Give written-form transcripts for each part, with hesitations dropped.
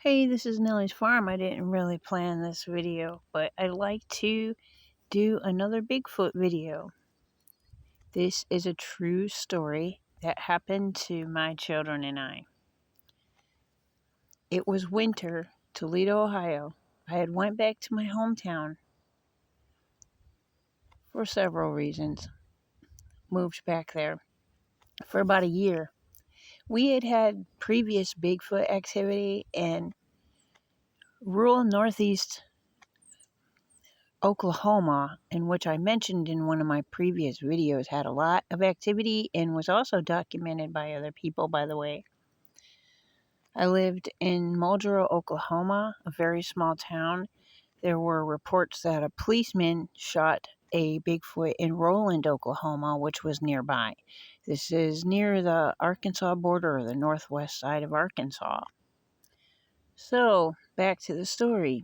Hey, this is Nellie's Farm. I didn't really plan this video, but I'd like to do another Bigfoot video. This is a true story that happened to my children and I. It was winter, Toledo, Ohio. I had went back to my hometown for several reasons. Moved back there for about a year. We had had previous Bigfoot activity in rural northeast Oklahoma, in which I mentioned in one of my previous videos, had a lot of activity and was also documented by other people, by the way. I lived in Muldrow, Oklahoma, a very small town. There were reports that a policeman shot a Bigfoot in Roland, Oklahoma, which was nearby. This is near the Arkansas border, the northwest side of Arkansas. So, back to the story.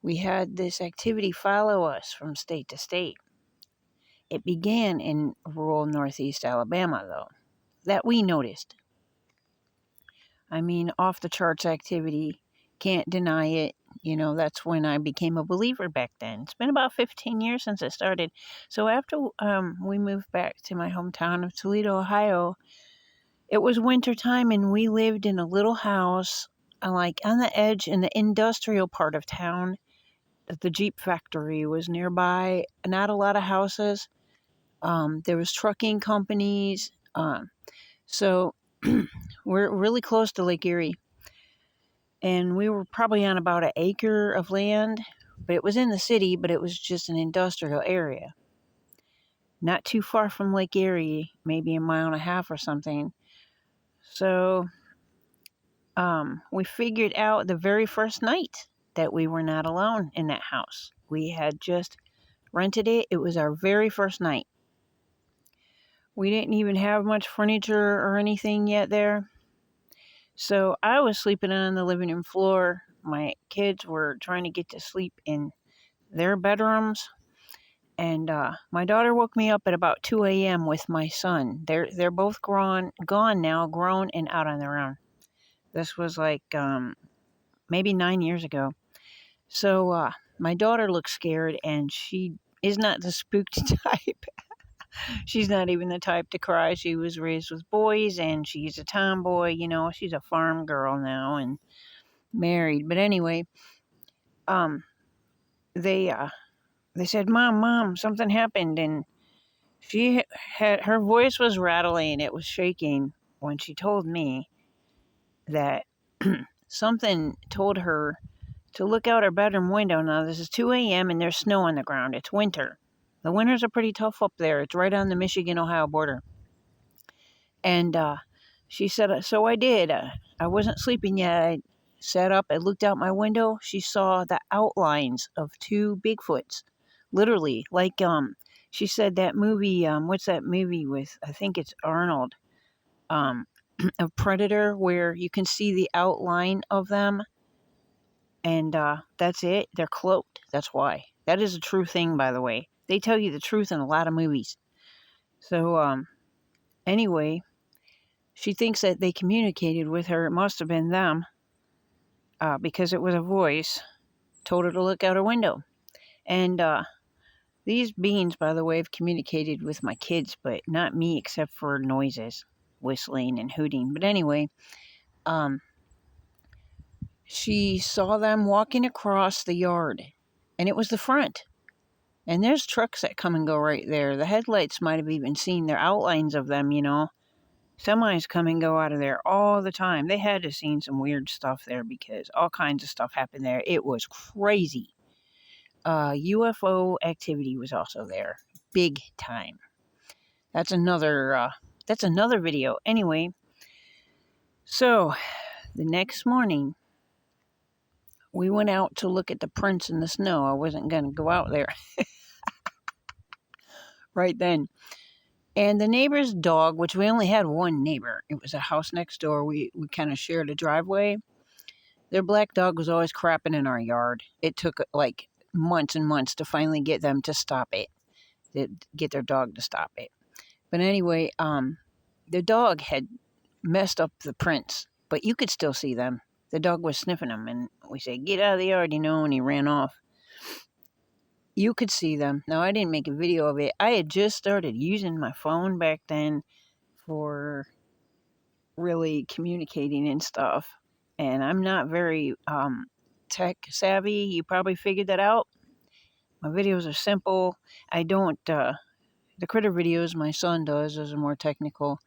We had this activity follow us from state to state. It began in rural northeast Alabama, though, that we noticed. I mean, off the charts activity, can't deny it. You know, that's when I became a believer back then. It's been about 15 years since it started. So after we moved back to my hometown of Toledo, Ohio, it was winter time and we lived in a little house, like on the edge in the industrial part of town. The Jeep factory was nearby. Not a lot of houses. There was trucking companies. So we're really close to Lake Erie. And we were probably on about an acre of land. But it was in the city, but it was just an industrial area. Not too far from Lake Erie, maybe a mile and a half or something. So we figured out the very first night that we were not alone in that house. We had just rented it. It was our very first night. We didn't even have much furniture or anything yet there. So I was sleeping on the living room floor. My kids were trying to get to sleep in their bedrooms. And my daughter woke me up at about 2 a.m. with my son. They're both gone now, grown and out on their own. This was like maybe 9 years ago. So my daughter looks scared, and she is not the spooked type. She's not even the type to cry. She was raised with boys, and she's a tomboy. You know, she's a farm girl now and married. But anyway, they said, "Mom, something happened," and she had her voice was rattling. It was shaking when she told me that something told her to look out her bedroom window. Now this is 2 a.m. and there's snow on the ground. It's winter. The winters are pretty tough up there. It's right on the Michigan-Ohio border. And she said, so I did. I wasn't sleeping yet. I sat up and looked out my window. She saw the outlines of two Bigfoots. Literally, like, she said that movie, what's that movie with, I think it's Arnold, of Predator, where you can see the outline of them. And that's it. They're cloaked. That's why. That is a true thing, by the way. They tell you the truth in a lot of movies. So, anyway, she thinks that they communicated with her. It must have been them, because it was a voice. Told her to look out her window. And these beings, by the way, have communicated with my kids, but not me, except for noises, whistling and hooting. But anyway, she saw them walking across the yard, and it was the front. And there's trucks that come and go right there. The headlights might have even seen their outlines of them, you know. Semis come and go out of there all the time. They had to seen some weird stuff there because all kinds of stuff happened there. It was crazy. UFO activity was also there. Big time. That's another video. Anyway, so the next morning, we went out to look at the prints in the snow. I wasn't going to go out there right then. And the neighbor's dog, which we only had one neighbor, it was a house next door. We kind of shared a driveway. Their black dog was always crapping in our yard. It took like months and months to finally get them to stop it, to get their dog to stop it. But anyway, the dog had messed up the prints, but you could still see them. the dog was sniffing him, and we said, "Get out of the yard," and he ran off. You could see them. Now, I didn't make a video of it. I had just started using my phone back then for really communicating and stuff, and I'm not very tech savvy. You probably figured that out. My videos are simple. I don't, the critter videos my son does, those are more technical.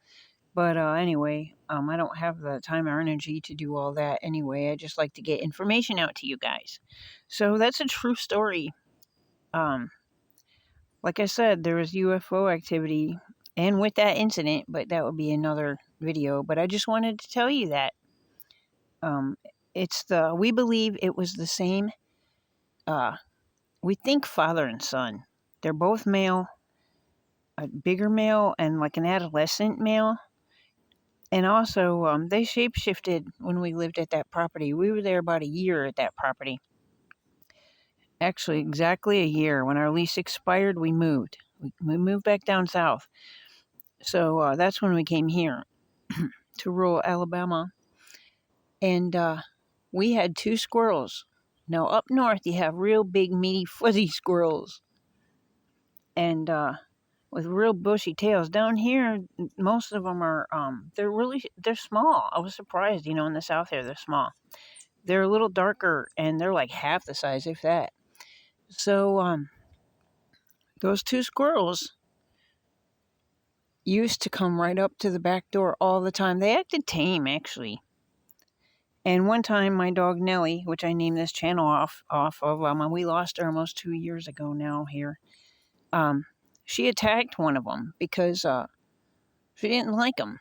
But anyway, I don't have the time or energy to do all that anyway. I just like to get information out to you guys. So that's a true story. Like I said, there was UFO activity and with that incident, but that would be another video. But I just wanted to tell you that. We believe it was the same, we think father and son. They're both male, a bigger male and like an adolescent male. And also, they shapeshifted when we lived at that property. We were there about a year at that property. Actually, exactly a year. When our lease expired, we moved. We moved back down south. So that's when we came here to rural Alabama. And we had 2 squirrels. Now, up north, you have real big, meaty, fuzzy squirrels. And with real bushy tails. Down here, most of them are, they're small. I was surprised, in the south here, they're small. They're a little darker, and they're like half the size, if that. So, those 2 squirrels used to come right up to the back door all the time. They acted tame, actually. And one time, my dog Nellie, which I named this channel off of, we lost her almost 2 years ago now here. She attacked one of them because she didn't like them.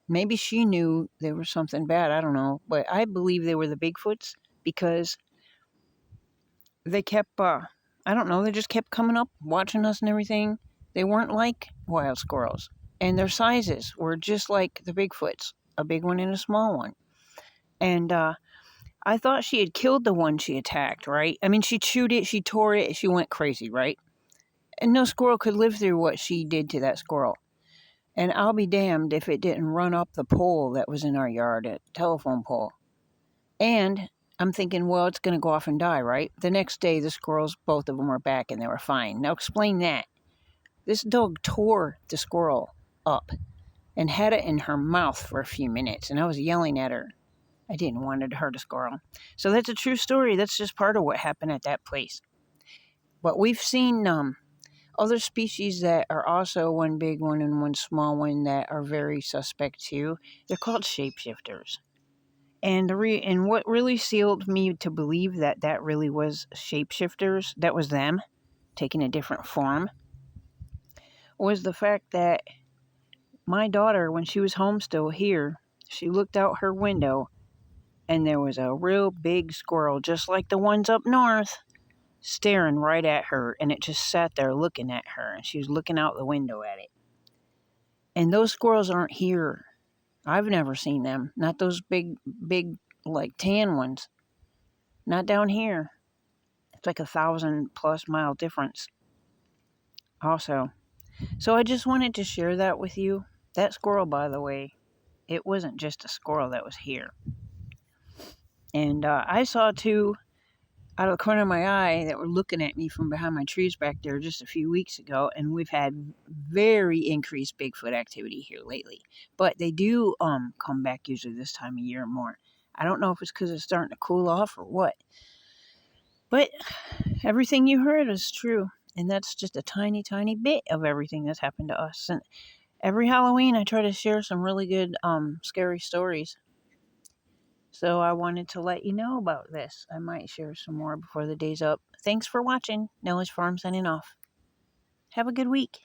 Maybe she knew there was something bad. I don't know. But I believe they were the Bigfoots because they kept, I don't know, they just kept coming up, watching us and everything. They weren't like wild squirrels. And their sizes were just like the Bigfoots, a big one and a small one. And I thought she had killed the one she attacked, right? I mean, she chewed it, she tore it, she went crazy, right? And no squirrel could live through what she did to that squirrel. And I'll be damned if it didn't run up the pole that was in our yard, a telephone pole. And I'm thinking, well, it's going to go off and die, right? The next day, the squirrels, both of them were back and they were fine. Now explain that. This dog tore the squirrel up and had it in her mouth for a few minutes. And I was yelling at her. I didn't want her to hurt a squirrel. So that's a true story. That's just part of what happened at that place. But we've seen other species that are also one big one and one small one that are very suspect too. They're called shapeshifters. And what really sealed me to believe that that really was shapeshifters, that was them taking a different form, was the fact that my daughter, when she was home still here, she looked out her window and there was a real big squirrel, just like the ones up north, staring right at her, and it just sat there looking at her, and she was looking out the window at it. And those squirrels aren't here. I've never seen them. Not those big, like tan ones. Not down here. It's like 1,000+ mile difference. Also. So I just wanted to share that with you. That squirrel, by the way, it wasn't just a squirrel that was here. And I saw 2 out of the corner of my eye that were looking at me from behind my trees back there just a few weeks ago, and we've had very increased Bigfoot activity here lately. But they do come back usually this time of year or more. I don't know if it's because it's starting to cool off or what. But everything you heard is true, and that's just a tiny, tiny bit of everything that's happened to us. And every Halloween I try to share some really good scary stories. So I wanted to let you know about this. I might share some more before the day's up. Thanks for watching. Noah's Farm signing off. Have a good week.